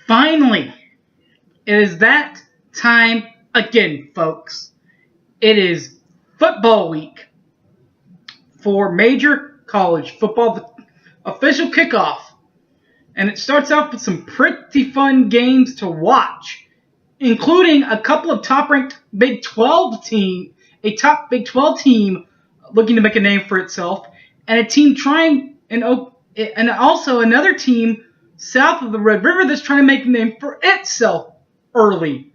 Finally, it is that time again, folks. It is football week for major college football, the official kickoff. And it starts off with some pretty fun games to watch, including a couple of top-ranked Big 12 team, a top Big 12 team looking to make a name for itself, and a team trying, and also another team south of the Red River that's trying to make a name for itself early.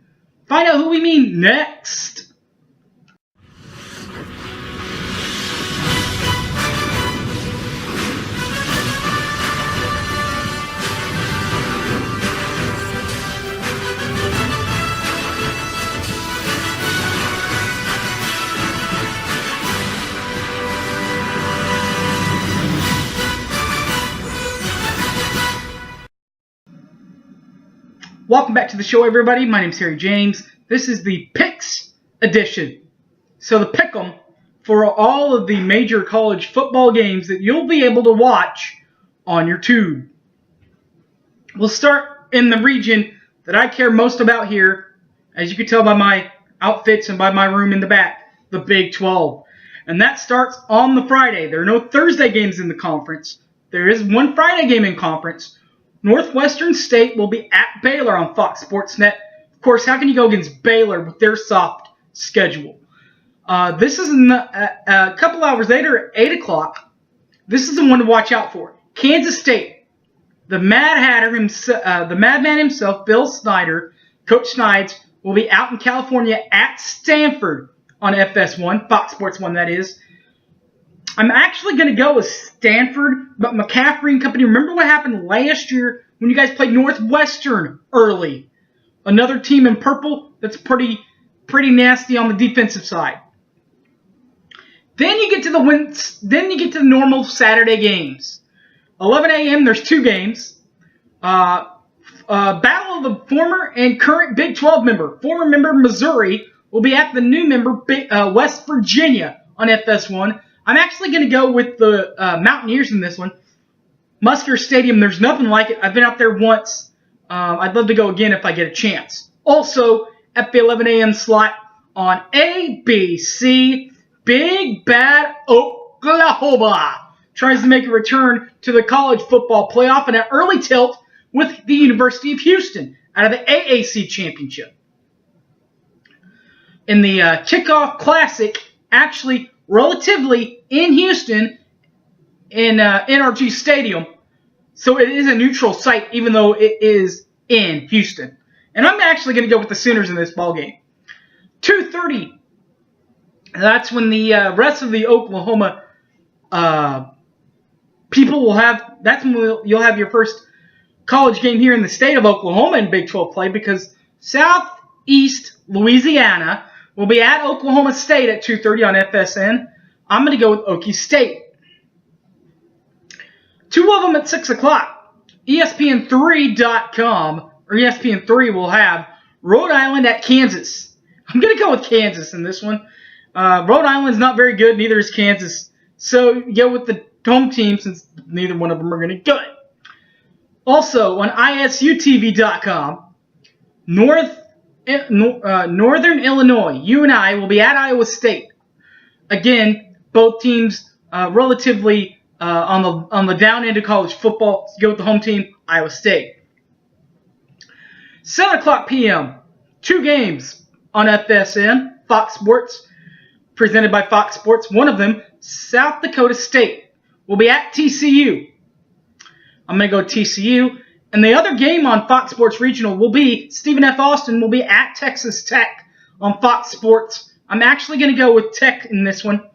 Find out who we mean next. Welcome back to the show, everybody. My name's Harry James. This is the Picks edition. So the Pick'em for all of the major college football games that you'll be able to watch on your tube. We'll start in the region that I care most about here, as you can tell by my outfits and by my room in the back, the Big 12. And that starts on the Friday. There are no Thursday games in the conference. There is one Friday game in conference. Northwestern State will be at Baylor on Fox Sports Net. Of course, how can you go against Baylor with their soft schedule? This is a couple hours later at 8 o'clock. This is the one to watch out for. Kansas State. The Madman himself, Bill Snyder, Coach Snides, will be out in California at Stanford on FS1, Fox Sports 1 that is. I'm actually going to go with Stanford, but McCaffrey and company. Remember what happened last year when you guys played Northwestern early? Another team in purple that's pretty nasty on the defensive side. Then you get to the normal Saturday games. 11 a.m. There's two games. Battle of the former and current Big 12 member. Former member Missouri will be at the new member West Virginia on FS1. I'm actually going to go with the Mountaineers in this one. Musker Stadium, there's nothing like it. I've been out there once. I'd love to go again if I get a chance. Also, at the 11 a.m. slot on ABC, Big Bad Oklahoma tries to make a return to the college football playoff and an early tilt with the University of Houston out of the AAC Championship. In the kickoff classic, actually, relatively in Houston, in NRG Stadium, so it is a neutral site, even though it is in Houston. And I'm actually going to go with the Sooners in this ball game. 2:30. That's when the rest of the Oklahoma people will have. That's when you'll have your first college game here in the state of Oklahoma in Big 12 play, because Southeast Louisiana will be at Oklahoma State at 2:30 on FSN. I'm going to go with Okie State. Two of them at 6 o'clock. ESPN3.com, or ESPN3 will have Rhode Island at Kansas. I'm going to go with Kansas in this one. Rhode Island's not very good, neither is Kansas. So go with the home team since neither one of them are going to do it. Also, on ISUTV.com, Northern Illinois, UNI, will be at Iowa State. Again, both teams relatively on the down end of college football. So go with the home team, Iowa State. 7 o'clock p.m., two games on FSN, Fox Sports, presented by Fox Sports. One of them, South Dakota State, will be at TCU. I'm going to go TCU. And the other game on Fox Sports Regional will be Stephen F. Austin will be at Texas Tech on Fox Sports. I'm actually going to go with Tech in this one.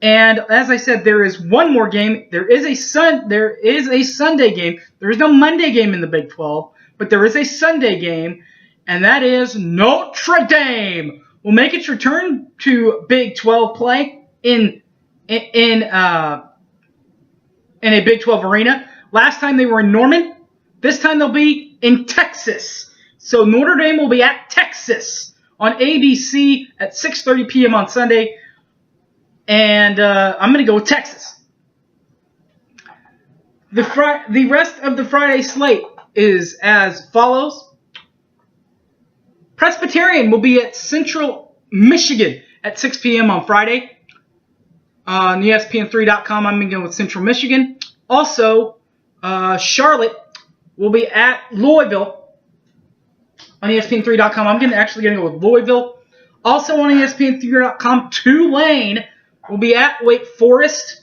And as I said, there is one more game. There is a Sunday game. There is no Monday game in the Big 12, but there is a Sunday game, and that is Notre Dame will make its return to Big 12 play in a Big 12 arena. Last time they were in Norman. This time they'll be in Texas. So Notre Dame will be at Texas on ABC at 6:30 p.m. on Sunday. And I'm going to go with Texas. The rest of the Friday slate is as follows. Presbyterian will be at Central Michigan at 6 p.m. on Friday. On ESPN3.com, I'm going to go with Central Michigan. Also, Charlotte will be at Louisville on ESPN3.com. I'm actually going to go with Louisville. Also on ESPN3.com, Tulane will be at Wake Forest.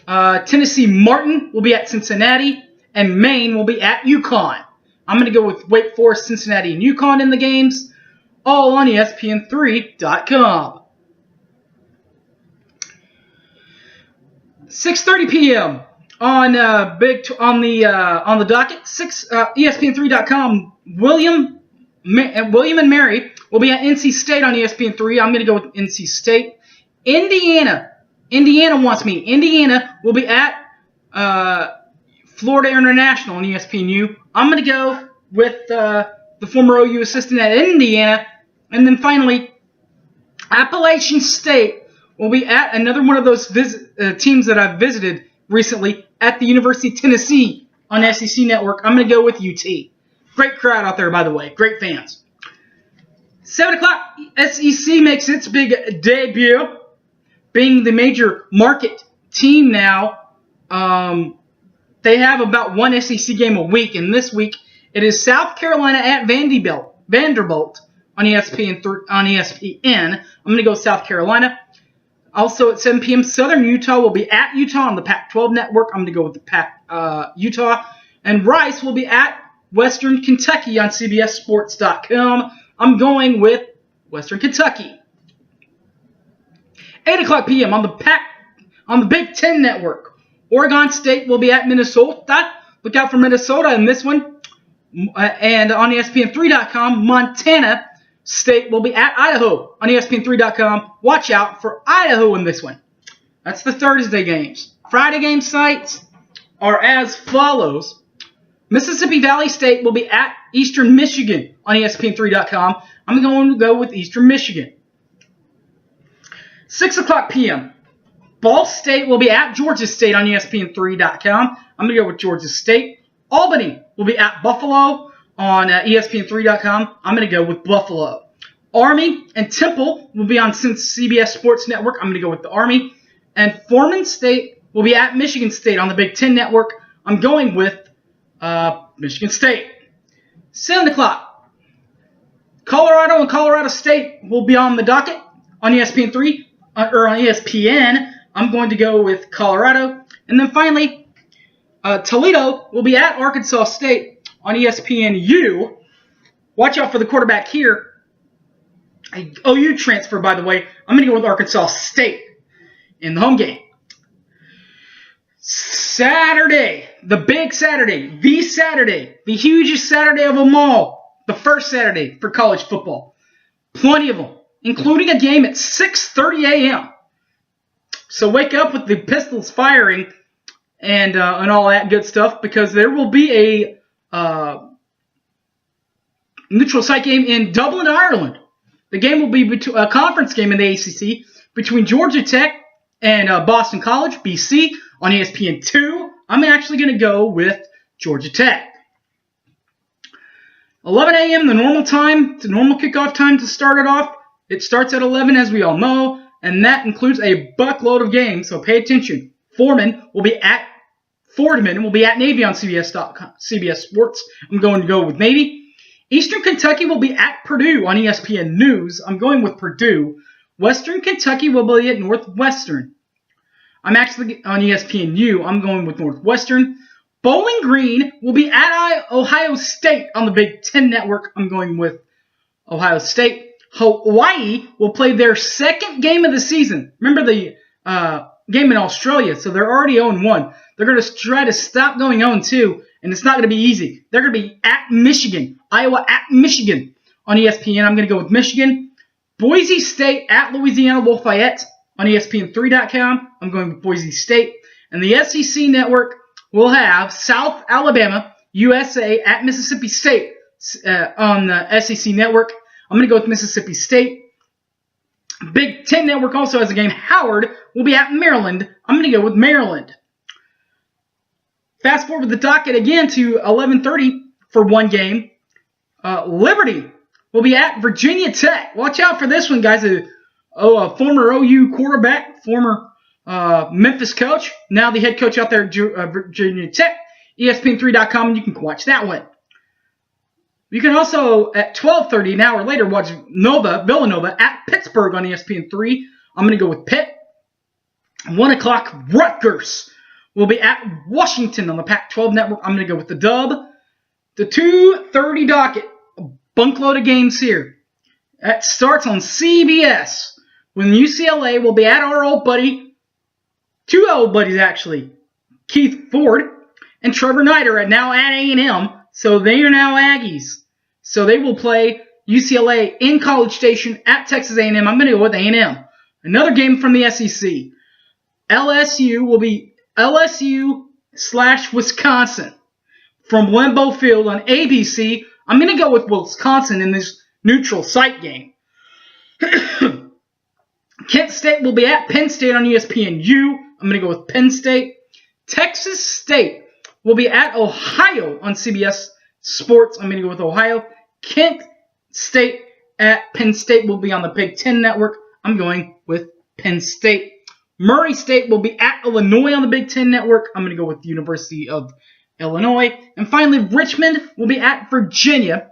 Tennessee Martin will be at Cincinnati. And Maine will be at UConn. I'm going to go with Wake Forest, Cincinnati, and UConn in the games. All on ESPN3.com. 6:30 p.m. on the docket. ESPN3.com. William and Mary will be at NC State on ESPN3. I'm going to go with NC State. Indiana wants me. Indiana will be at Florida International on ESPNU. I'm going to go with the former OU assistant at Indiana. And then finally, Appalachian State will be at another one of those teams that I've visited recently at the University of Tennessee on SEC Network. I'm going to go with UT. Great crowd out there, by the way. Great fans. 7 o'clock, SEC makes its big debut, being the major market team now. They have about one SEC game a week, and this week it is South Carolina at Vanderbilt on ESPN. I'm going to go South Carolina. Also at 7 p.m., Southern Utah will be at Utah on the Pac-12 network. I'm going to go with the Utah. And Rice will be at Western Kentucky on CBSSports.com. I'm going with Western Kentucky. 8 o'clock p.m. on the Big Ten network. Oregon State will be at Minnesota. Look out for Minnesota in this one. And on ESPN3.com, Montana State will be at Idaho on ESPN3.com. Watch out for Idaho in this one. That's the Thursday games. Friday game sites are as follows. Mississippi Valley State will be at Eastern Michigan on ESPN3.com. I'm going to go with Eastern Michigan. 6 o'clock p.m. Ball State will be at Georgia State on ESPN3.com. I'm going to go with Georgia State. Albany will be at Buffalo on ESPN3.com. I'm going to go with Buffalo. Army and Temple will be on CBS Sports Network. I'm going to go with the Army. And Foreman State will be at Michigan State on the Big Ten Network. I'm going with Michigan State. 7 o'clock. Colorado and Colorado State will be on the docket on ESPN3 or on ESPN. I'm going to go with Colorado. And then finally, Toledo will be at Arkansas State on ESPNU. Watch out for the quarterback here. OU transfer, by the way. I'm going to go with Arkansas State in the home game. Saturday, the big Saturday, the hugest Saturday of them all. The first Saturday for college football. Plenty of them, including a game at 6:30 a.m. So wake up with the pistols firing and all that good stuff, because there will be a neutral site game in Dublin, Ireland. The game will be a conference game in the ACC between Georgia Tech and Boston College, BC, on ESPN2. I'm actually going to go with Georgia Tech. 11 a.m., the normal kickoff time to start it off. It starts at 11, as we all know, and that includes a buckload of games, so pay attention. Fordham will be at Navy on CBS Sports. I'm going to go with Navy. Eastern Kentucky will be at Purdue on ESPN News. I'm going with Purdue. Western Kentucky will be at Northwestern. I'm actually on ESPNU. I'm going with Northwestern. Bowling Green will be at Ohio State on the Big Ten Network. I'm going with Ohio State. Hawaii will play their second game of the season. Remember the game in Australia, so they're already 0-1. They're going to try to stop going 0-2, and it's not going to be easy. They're going to be at Michigan. Iowa at Michigan on ESPN. I'm going to go with Michigan. Boise State at Louisiana Lafayette on ESPN3.com. I'm going with Boise State. And the SEC Network will have South Alabama, USA at Mississippi State on the SEC Network. I'm going to go with Mississippi State. Big Ten Network also has a game. Howard will be at Maryland. I'm going to go with Maryland. Fast forward the docket again to 11:30 for one game. Liberty will be at Virginia Tech. Watch out for this one, guys. A former OU quarterback, former Memphis coach, now the head coach out there at Virginia Tech. ESPN3.com, and you can watch that one. You can also, at 12:30, an hour later, watch Villanova at Pittsburgh on ESPN3. I'm going to go with Pitt. 1 o'clock, Rutgers will be at Washington on the Pac-12 network. I'm going to go with the dub. The 2:30 docket, a bunkload of games here. That starts on CBS when UCLA will be at our old buddy, two old buddies actually, Keith Ford and Trevor Knight are now at A&M, so they are now Aggies. So they will play UCLA in College Station at Texas A&M. I'm going to go with A&M. Another game from the SEC. LSU will be LSU/Wisconsin from Lambeau Field on ABC. I'm going to go with Wisconsin in this neutral site game. Kent State will be at Penn State on ESPNU. I'm going to go with Penn State. Texas State will be at Ohio on CBS Sports. I'm going to go with Ohio. Kent State at Penn State will be on the Big Ten Network. I'm going with Penn State. Murray State will be at Illinois on the Big Ten Network. I'm going to go with the University of Illinois. And finally, Richmond will be at Virginia.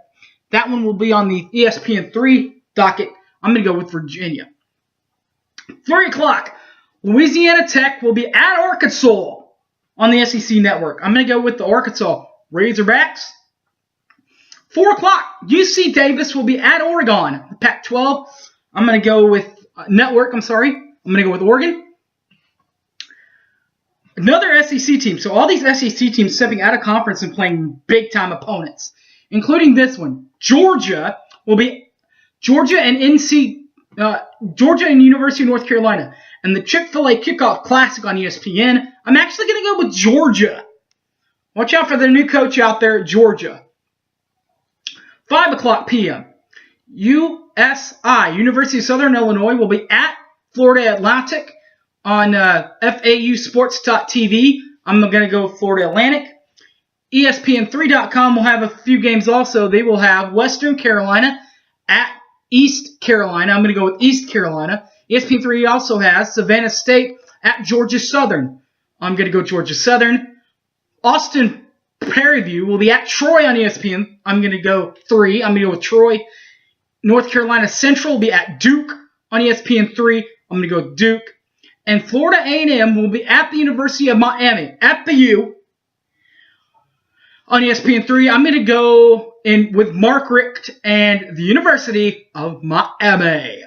That one will be on the ESPN3 docket. I'm going to go with Virginia. 3 o'clock, Louisiana Tech will be at Arkansas on the SEC Network. I'm going to go with the Arkansas Razorbacks. 4 o'clock, UC Davis will be at Oregon, the Pac-12. I'm going to go with Network, I'm going to go with Oregon. Another SEC team. So all these SEC teams stepping out of conference and playing big-time opponents, including this one. Georgia and University of North Carolina. And the Chick-fil-A Kickoff Classic on ESPN. I'm actually going to go with Georgia. Watch out for the new coach out there at Georgia. 5 o'clock p.m. USI, University of Southern Illinois, will be at Florida Atlantic on FAUsports.tv. I'm going to go with Florida Atlantic. ESPN3.com will have a few games also. They will have Western Carolina at East Carolina. I'm going to go with East Carolina. ESPN3 also has Savannah State at Georgia Southern. I'm going to go Georgia Southern. Austin Prairie View will be at Troy on ESPN. I'm going to go 3. I'm going to go with Troy. North Carolina Central will be at Duke on ESPN3. I'm going to go with Duke. And Florida A&M will be at the University of Miami, at the U, on ESPN3. I'm going to go in with Mark Richt and the University of Miami.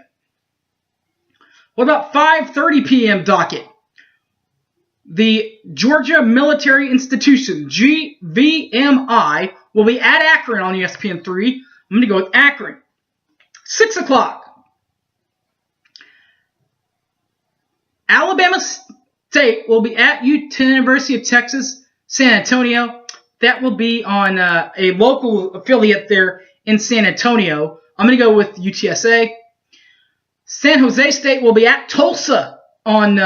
What about 5:30 p.m. docket? The Georgia Military Institution, GVMI, will be at Akron on ESPN3. I'm going to go with Akron. 6 o'clock. Alabama State will be at University of Texas, San Antonio. That will be on a local affiliate there in San Antonio. I'm going to go with UTSA. San Jose State will be at Tulsa on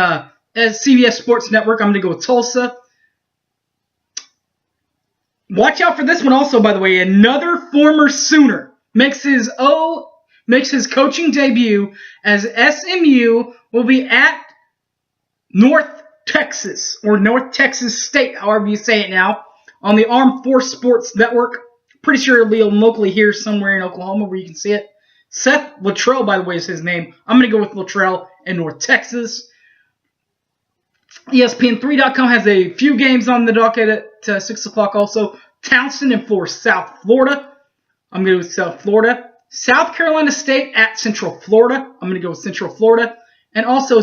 CBS Sports Network. I'm going to go with Tulsa. Watch out for this one also, by the way. Another former Sooner makes his coaching debut as SMU will be at North Texas, or North Texas State, however you say it now, on the Armed Force Sports Network. Pretty sure it'll be locally here somewhere in Oklahoma where you can see it. Seth Luttrell, by the way, is his name. I'm going to go with Luttrell in North Texas. ESPN3.com has a few games on the docket at 6 o'clock also. Townsend and for South Florida. I'm going to go with South Florida. South Carolina State at Central Florida. I'm going to go with Central Florida. And also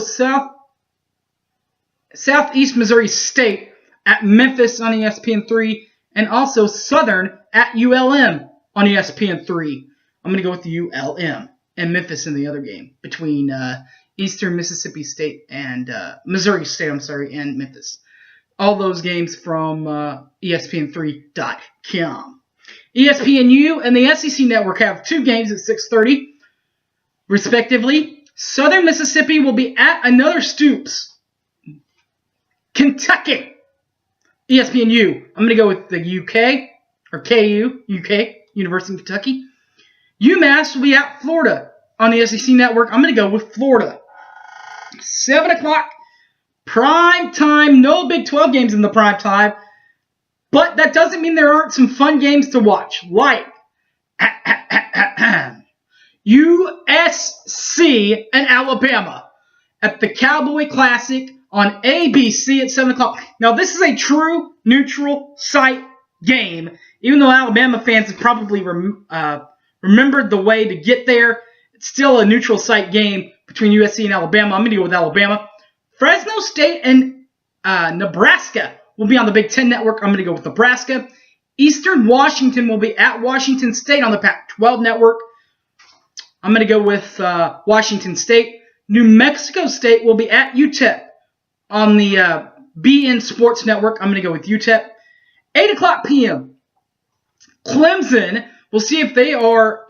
Southeast Missouri State at Memphis on ESPN3. And also Southern at ULM on ESPN3. I'm going to go with the ULM and Memphis in the other game between Eastern Mississippi State and Missouri State, and Memphis. All those games from ESPN3.com. ESPNU and the SEC Network have 2 games at 6:30, respectively. Southern Mississippi will be at another Stoops, Kentucky. ESPNU, I'm going to go with the UK, or KU, UK, University of Kentucky. UMass will be at Florida on the SEC Network. I'm going to go with Florida. 7 o'clock, prime time. No Big 12 games in the prime time. But that doesn't mean there aren't some fun games to watch. Like USC and Alabama at the Cowboy Classic on ABC at 7 o'clock. Now, this is a true neutral site game. Even though Alabama fans have probably remembered the way to get there, it's still a neutral site game between USC and Alabama. I'm going to go with Alabama. Fresno State and Nebraska will be on the Big Ten Network. I'm going to go with Nebraska. Eastern Washington will be at Washington State on the Pac-12 Network. I'm going to go with Washington State. New Mexico State will be at UTEP on the BN Sports Network. I'm going to go with UTEP. 8 o'clock p.m. Clemson, we'll see if they are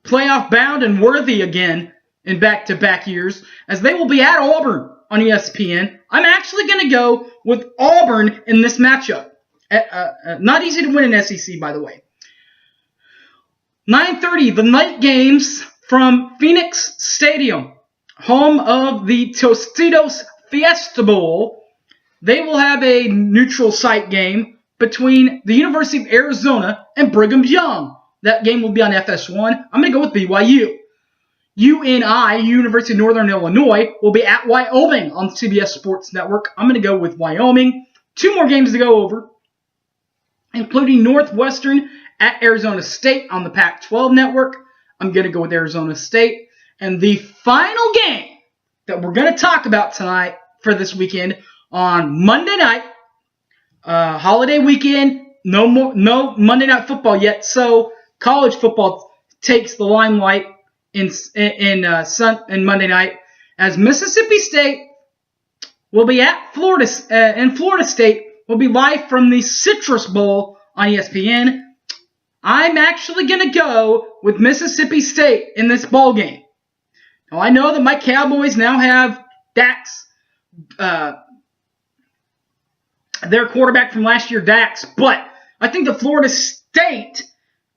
playoff bound and worthy again in back-to-back years, as they will be at Auburn on ESPN. I'm actually going to go with Auburn in this matchup. Not easy to win in SEC, by the way. 9:30, the night games from Phoenix Stadium, home of the Tostitos Fiesta Bowl. They will have a neutral site game between the University of Arizona and Brigham Young. That game will be on FS1. I'm going to go with BYU. UNI, University of Northern Illinois, will be at Wyoming on CBS Sports Network. I'm going to go with Wyoming. 2 more games to go over, including Northwestern at Arizona State on the Pac-12 Network. I'm going to go with Arizona State. And the final game that we're going to talk about tonight for this weekend on Monday night, holiday weekend, no Monday Night Football yet, so college football takes the limelight in Monday night, as Mississippi State will be at Florida, and Florida State will be live from the Citrus Bowl on ESPN. I'm actually going to go with Mississippi State in this ball game. Now, I know that my Cowboys now have Dax, their quarterback from last year, Dax, but I think the Florida State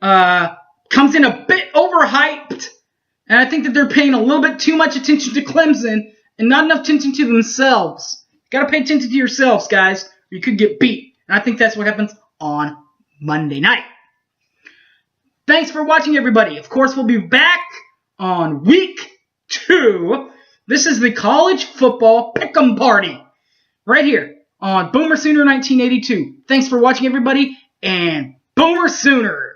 comes in a bit overhyped, and I think that they're paying a little bit too much attention to Clemson and not enough attention to themselves. You got to pay attention to yourselves, guys, or you could get beat. And I think that's what happens on Monday night. Thanks for watching, everybody. Of course, we'll be back on week 2. This is the college football pick'em party right here on Boomer Sooner 1982. Thanks for watching, everybody, and Boomer Sooner!